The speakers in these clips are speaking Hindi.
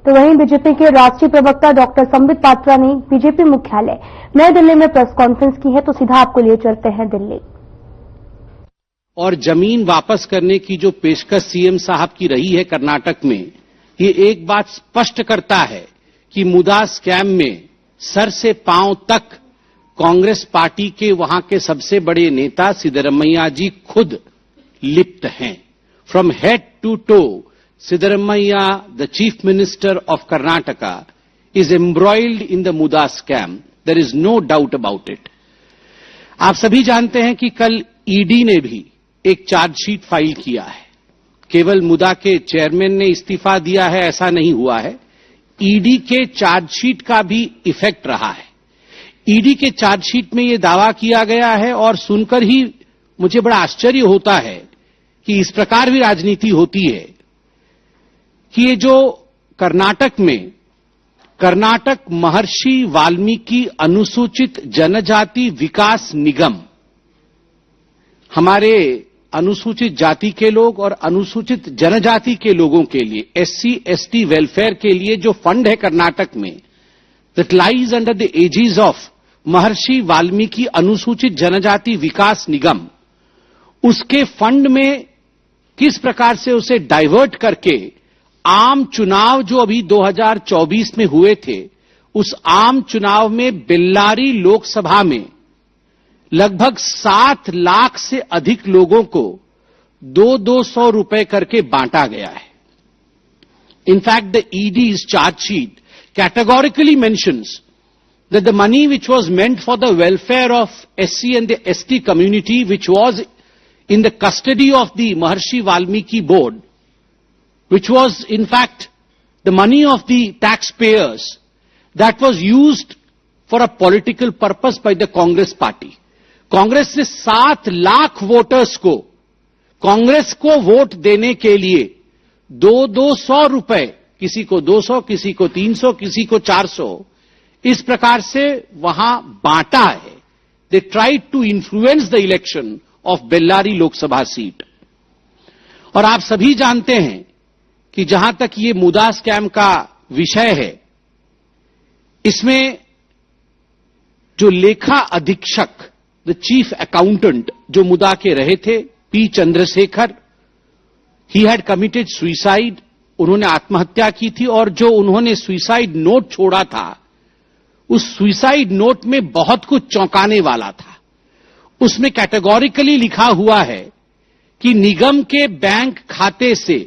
तो वहीं बीजेपी के राष्ट्रीय प्रवक्ता डॉक्टर संबित पात्रा ने बीजेपी मुख्यालय नई दिल्ली में प्रेस कॉन्फ्रेंस की है, तो सीधा आपको लिए चलते हैं दिल्ली। और जमीन वापस करने की जो पेशकश सीएम साहब की रही है कर्नाटक में, ये एक बात स्पष्ट करता है कि मुदा स्कैम में सर से पांव तक कांग्रेस पार्टी के वहां के सबसे बड़े नेता सिद्धरमैया जी खुद लिप्त हैं। From head to toe, Siddaramaiah, the chief minister of Karnataka, is embroiled in the MUDA scam. There is no doubt about it. आप सभी जानते हैं कि कल ईडी ने भी एक चार्जशीट फाइल किया है। केवल मुदा के चेयरमैन ने इस्तीफा दिया है ऐसा नहीं हुआ है, ईडी के चार्जशीट का भी इफेक्ट रहा है। ईडी के चार्जशीट में यह दावा किया गया है और सुनकर ही मुझे बड़ा आश्चर्य होता है कि इस प्रकार भी राजनीति होती है कि ये जो कर्नाटक में कर्नाटक महर्षि वाल्मीकि अनुसूचित जनजाति विकास निगम, हमारे अनुसूचित जाति के लोग और अनुसूचित जनजाति के लोगों के लिए, एससी एसटी वेलफेयर के लिए जो फंड है कर्नाटक में, that lies under the aegis of Maharshi Valmiki अनुसूचित जनजाति विकास निगम, उसके फंड में किस प्रकार से उसे डाइवर्ट करके आम चुनाव जो अभी 2024 में हुए थे, उस आम चुनाव में बेल्लारी लोकसभा में लगभग 7 लाख से अधिक लोगों को 200 रुपए करके बांटा गया है। In fact the ED's chargesheet categorically mentions that the money which was meant for the welfare of SC and the ST community, which was in the custody of the Maharshi Valmiki board, which was in fact the money of the taxpayers, that was used for a political purpose by the Congress party. Congress ने 7 लाख वोटर्स को कांग्रेस को वोट देने के लिए 200 रुपए, किसी को 200, किसी को 300, किसी को 400, इस प्रकार से वहां बांटा है। They tried to influence the election of Bellary Lok Sabha seat. और आप सभी जानते हैं कि जहां तक ये मुदा स्कैम का विषय है, इसमें जो लेखा अधीक्षक, द चीफ अकाउंटेंट जो मुदा के रहे थे, P Chandrashekhar, he had committed suicide, उन्होंने आत्महत्या की थी। और जो उन्होंने सुइसाइड नोट छोड़ा था, उस सुइसाइड नोट में बहुत कुछ चौंकाने वाला था। उसमें कैटेगोरिकली लिखा हुआ है कि निगम के बैंक खाते से,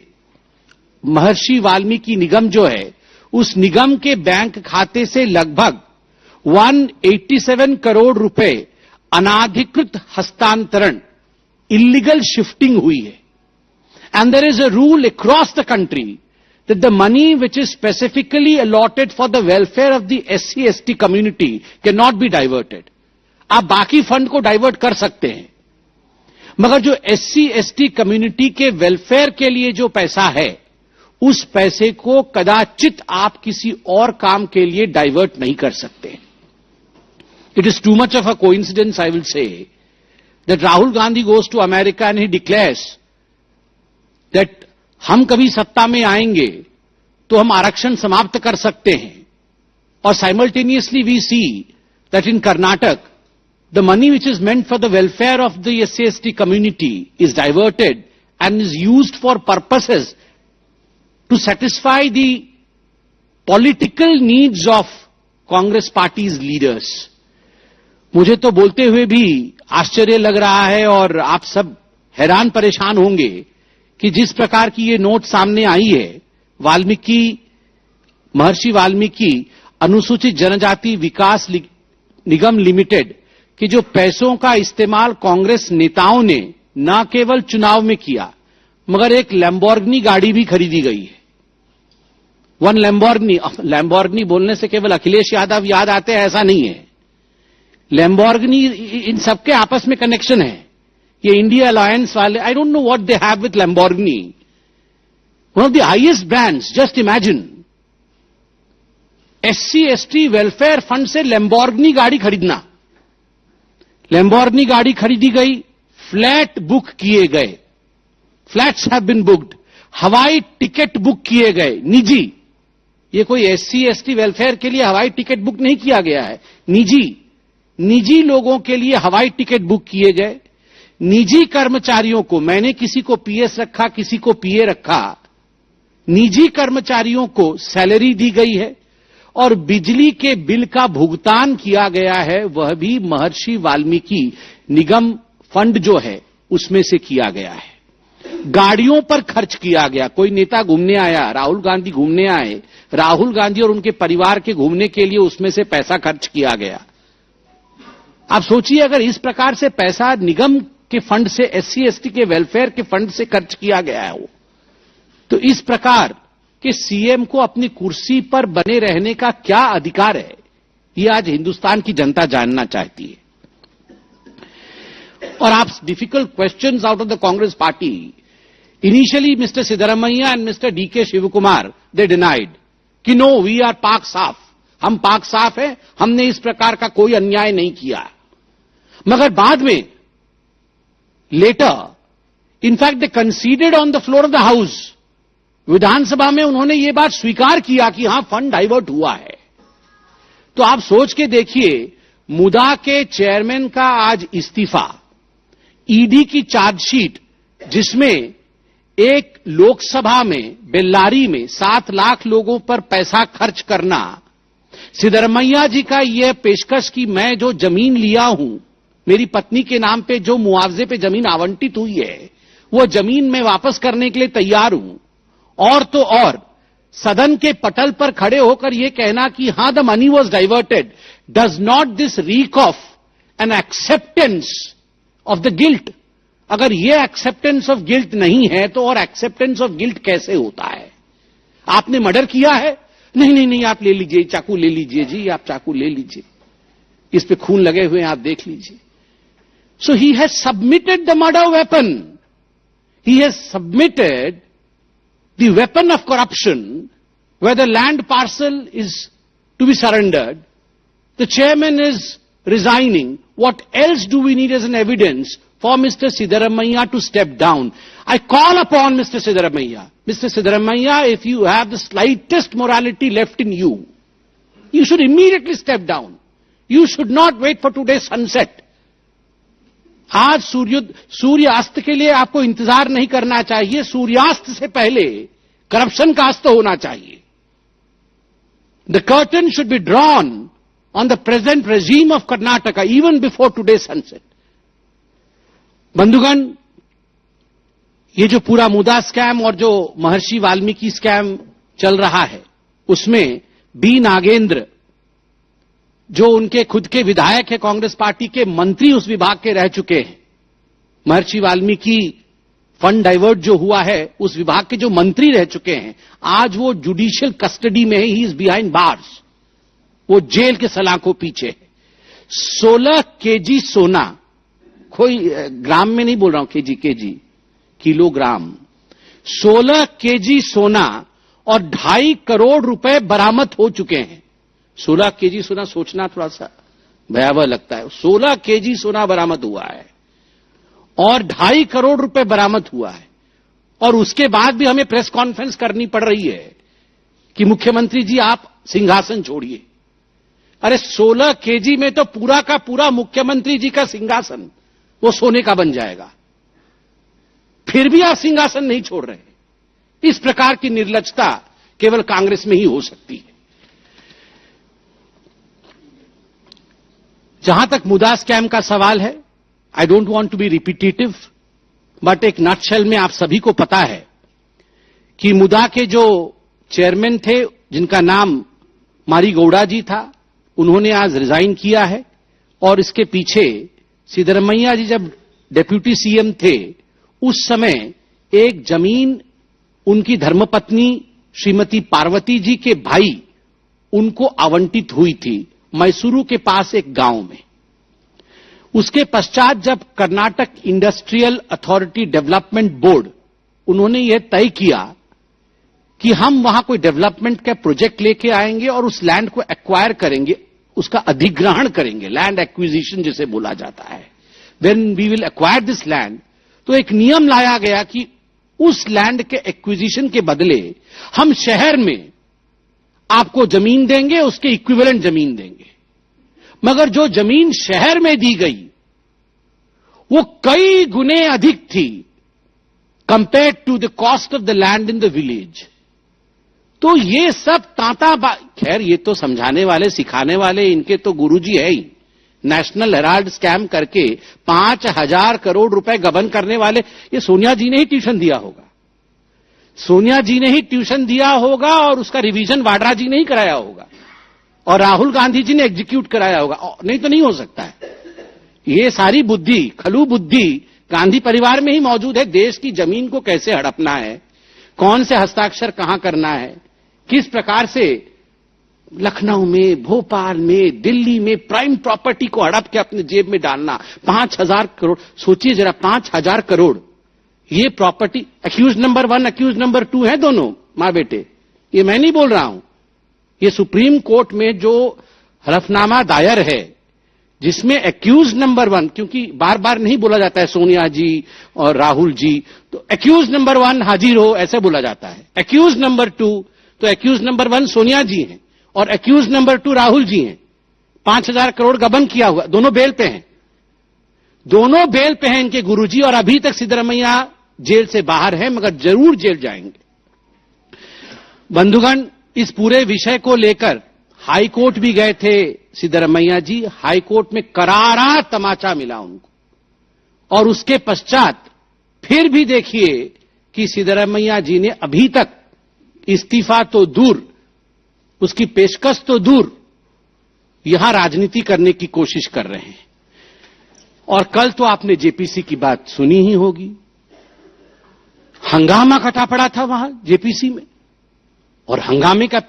महर्षि वाल्मीकि निगम जो है, उस निगम के बैंक खाते से लगभग 187 करोड़ रुपए अनाधिकृत हस्तांतरण, इलीगल शिफ्टिंग हुई है। And there is a rule across the country that the money which is specifically allotted for the welfare of the SC ST community can not be diverted. आप बाकी फंड को डाइवर्ट कर सकते हैं, मगर जो एससी एसटी कम्युनिटी के वेलफेयर के लिए जो पैसा है, उस पैसे को कदाचित आप किसी और काम के लिए डाइवर्ट नहीं कर सकते। It is too much of a coincidence, I will say, that Rahul Gandhi goes to America and he declares that हम कभी सत्ता में आएंगे तो हम आरक्षण समाप्त कर सकते हैं। और simultaneously we see that in Karnataka, the money which is meant for the welfare of the SC/ST community is diverted and is used for purposes to satisfy the political needs of Congress party's leaders. मुझे तो बोलते हुए भी आश्चर्य लग रहा है और आप सब हैरान परेशान होंगे कि जिस प्रकार की ये नोट सामने आई है, महर्षि वाल्मीकि अनुसूचित जनजाति विकास निगम लिमिटेड के जो पैसों का इस्तेमाल कांग्रेस नेताओं ने न केवल चुनाव में किया, मगर एक लैम्बोर्गिनी गाड़ी भी खरीदी गई है। वन लैम्बोर्गिनी बोलने से केवल अखिलेश यादव याद आते हैं ऐसा नहीं है। लैम्बोर्गिनी, इन सबके आपस में कनेक्शन है। ये इंडिया अलायंस वाले, I don't know what they have with Lamborghini, one of the highest brands. Just imagine, SC ST welfare fund से लैम्बोर्गिनी गाड़ी खरीदना। लैम्बोर्गिनी गाड़ी खरीदी गई, फ्लैट बुक किए गए, फ्लैट्स हैव बीन बुक्ड, हवाई टिकट बुक किए गए निजी, ये कोई एससी एसटी वेलफेयर के लिए हवाई टिकट बुक नहीं किया गया है। निजी लोगों के लिए हवाई टिकट बुक किए गए। निजी कर्मचारियों को, मैंने किसी को पीएस रखा, किसी को पीए रखा, निजी कर्मचारियों को सैलरी दी गई है और बिजली के बिल का भुगतान किया गया है, वह भी महर्षि वाल्मीकि निगम फंड जो है उसमें से किया गया है। गाड़ियों पर खर्च किया गया। कोई नेता घूमने आया, राहुल गांधी घूमने आए, राहुल गांधी और उनके परिवार के घूमने के लिए उसमें से पैसा खर्च किया गया। आप सोचिए, अगर इस प्रकार से पैसा निगम के फंड से, एससी एसटी के वेलफेयर के फंड से खर्च किया गया है, तो इस प्रकार के सीएम को अपनी कुर्सी पर बने रहने का क्या अधिकार है, ये आज हिंदुस्तान की जनता जानना चाहती है। और आप difficult questions out of the Congress party, initially mister Siddaramaiah and mister DK Shivakumar they denied कि नो, वी आर पाक साफ, हम पाक साफ है, हमने इस प्रकार का कोई अन्याय नहीं किया। मगर बाद में later, in fact they conceded on the floor of the house, Vidhan Sabha में उन्होंने ये बात स्वीकार किया कि हां, फंड डाइवर्ट हुआ है। तो आप सोच के देखिए, मुदा के चेयरमैन का आज इस्तीफा, ईडी की चार्जशीट जिसमें एक लोकसभा में बेल्लारी में 7 लाख लोगों पर पैसा खर्च करना, सिद्धरमैया जी का यह पेशकश कि मैं जो जमीन लिया हूं, मेरी पत्नी के नाम पे जो मुआवजे पे जमीन आवंटित हुई है, वो जमीन मैं वापस करने के लिए तैयार हूं। और तो और सदन के पटल पर खड़े होकर यह कहना कि हां, the money was diverted, does not this rig of N acceptance of the guilt? अगर यह एक्सेप्टेंस ऑफ गिल्ट नहीं है तो और एक्सेप्टेंस ऑफ गिल्ट कैसे होता है? आपने मर्डर किया है? नहीं, आप ले लीजिए, चाकू ले लीजिए जी, आप चाकू ले लीजिए, इस पे खून लगे हुए हैं, आप देख लीजिए। So he has submitted the murder weapon, he has submitted the weapon of corruption, where the land parcel is to be surrendered. The chairman is resigning. What else do we need as an evidence for Mr. Siddaramaiah to step down? I call upon Mr. Siddaramaiah. Mr. Siddaramaiah, if you have the slightest morality left in you, you should immediately step down. You should not wait for today's sunset. आज सूर्यास्त के लिए आपको इंतजार नहीं करना चाहिए, सूर्यास्त से पहले करप्शन का अस्त होना चाहिए। The curtain should be drawn on the present regime of Karnataka even before today sunset. बंधुगण, ये जो पूरा मुदा स्कैम और जो महर्षि वाल्मीकि स्कैम चल रहा है, उसमें बी नागेंद्र, जो उनके खुद के विधायक है, कांग्रेस पार्टी के मंत्री उस विभाग के रह चुके हैं, महर्षि वाल्मीकि फंड डाइवर्ट जो हुआ है उस विभाग के जो मंत्री रह चुके हैं, आज वो जुडिशियल कस्टडी में है, ही इज बिहाइंड बार्स, वो जेल के सलाखों पीछे है। 16 केजी सोना, कोई ग्राम में नहीं बोल रहा हूं, केजी, किलोग्राम, 16 केजी सोना और 2.5 करोड़ रुपए बरामद हो चुके हैं। 16 केजी सोना सोचना थोड़ा सा भयावह लगता है। 16 केजी सोना बरामद हुआ है और 2.5 करोड़ रुपए बरामद हुआ है, और उसके बाद भी हमें प्रेस कॉन्फ्रेंस करनी पड़ रही है कि मुख्यमंत्री जी आप सिंहासन छोड़िए। अरे 16 केजी में तो पूरा का पूरा मुख्यमंत्री जी का सिंहासन वो सोने का बन जाएगा, फिर भी आप सिंहासन नहीं छोड़ रहे। इस प्रकार की निर्लज्जता केवल कांग्रेस में ही हो सकती है। जहां तक मुदा स्कैम का सवाल है, I don't want to be repetitive, but एक नटशेल में आप सभी को पता है कि मुदा के जो चेयरमैन थे, जिनका नाम मारी गौड़ा जी था, उन्होंने आज रिजाइन किया है। और इसके पीछे सिद्धरमैया जी जब डेप्यूटी सीएम थे, उस समय एक जमीन उनकी धर्मपत्नी श्रीमती पार्वती जी के भाई उनको आवंटित हुई थी मैसूरू के पास एक गांव में। उसके पश्चात जब Karnataka industrial authority development board, उन्होंने यह तय किया कि हम वहां कोई डेवलपमेंट का प्रोजेक्ट लेके आएंगे और उस लैंड को एक्वायर करेंगे, उसका अधिग्रहण करेंगे, लैंड एक्विजिशन जिसे बोला जाता है। When we will acquire this land, तो एक नियम लाया गया कि उस लैंड के एक्विजिशन के बदले हम शहर में आपको जमीन देंगे, उसके इक्विवेलेंट जमीन देंगे। मगर जो जमीन शहर में दी गई वो कई गुने अधिक थी compare to the cost of the land in the village. तो ये सब खैर ये तो समझाने वाले सिखाने वाले इनके तो गुरुजी है ही। नेशनल हेराल्ड स्कैम करके 5,000 करोड़ रुपए गबन करने वाले ये सोनिया जी ने ही ट्यूशन दिया होगा। सोनिया जी ने ही ट्यूशन दिया होगा और उसका रिवीजन वाड्रा जी ने ही कराया होगा और राहुल गांधी जी ने एग्जीक्यूट कराया होगा, नहीं तो नहीं हो सकता है। ये सारी बुद्धि, खलू बुद्धि गांधी परिवार में ही मौजूद है। देश की जमीन को कैसे हड़पना है, कौन से हस्ताक्षर कहां करना है, किस प्रकार से लखनऊ में, भोपाल में, दिल्ली में प्राइम प्रॉपर्टी को हड़प के अपने जेब में डालना। 5,000 करोड़, सोचिए जरा, 5,000 करोड़ ये property. Accused number 1, accused number 2 है दोनों मां बेटे, ये मैं नहीं बोल रहा हूं। ये सुप्रीम कोर्ट में जो हलफनामा दायर है जिसमें अक्यूज नंबर 1, क्योंकि बार बार नहीं बोला जाता है सोनिया जी और राहुल जी, तो अक्यूज नंबर 1 हाजिर हो ऐसे बोला जाता है। अक्यूज नंबर 2, तो अक्यूज नंबर 1 सोनिया जी हैं और अक्यूज नंबर 2 राहुल जी हैं। 5,000 करोड़ गबन किया हुआ, दोनों बेल पे हैं, दोनों बेल पे हैं इनके गुरुजी। और अभी तक सिद्धरमैया जेल से बाहर है, मगर जरूर जेल जाएंगे। बंधुगण, इस पूरे विषय को लेकर हाई कोर्ट भी गए थे सिद्धरमैया जी। हाई कोर्ट में करारा तमाचा मिला उनको और उसके पश्चात फिर भी देखिए कि सिद्धरमैया जी ने अभी तक इस्तीफा तो दूर, उसकी पेशकश तो दूर, यहां राजनीति करने की कोशिश कर रहे हैं। और कल तो आपने जेपीसी की बात सुनी ही होगी। हंगामा कटा पड़ा था वहां जेपीसी में, और हंगामे के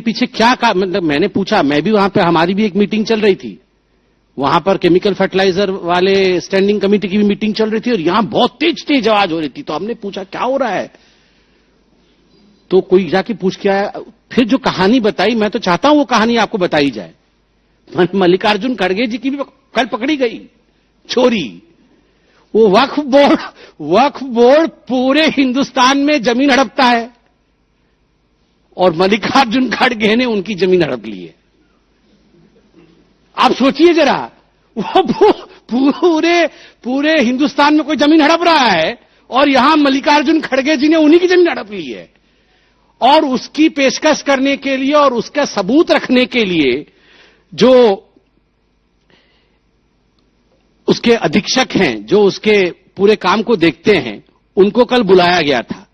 पीछे क्या मतलब मैंने पूछा, मैं भी वहां पे, हमारी भी एक मीटिंग चल रही थी वहां पर, केमिकल फर्टिलाइजर वाले स्टैंडिंग कमेटी की भी मीटिंग चल रही थी और यहां बहुत तेज आवाज हो रही थी। तो हमने पूछा क्या हो रहा है, तो कोई जाके पूछ के आया। फिर जो कहानी बताई, मैं तो चाहता हूं वो कहानी आपको बताई जाए। मल्लिकार्जुन खड़गे जी की भी कल पकड़ी गई चोरी। वो वक्फ बोर्ड पूरे हिंदुस्तान में जमीन हड़पता है और मल्लिकार्जुन खड़गे ने उनकी जमीन हड़प ली है। आप सोचिए जरा, वो पूरे हिंदुस्तान में कोई जमीन हड़प रहा है और यहां मल्लिकार्जुन खड़गे जी ने उन्हीं की जमीन हड़प ली है। और उसकी पेशकश करने के लिए और उसका सबूत रखने के लिए जो उसके अधीक्षक हैं, जो उसके पूरे काम को देखते हैं, उनको कल बुलाया गया था।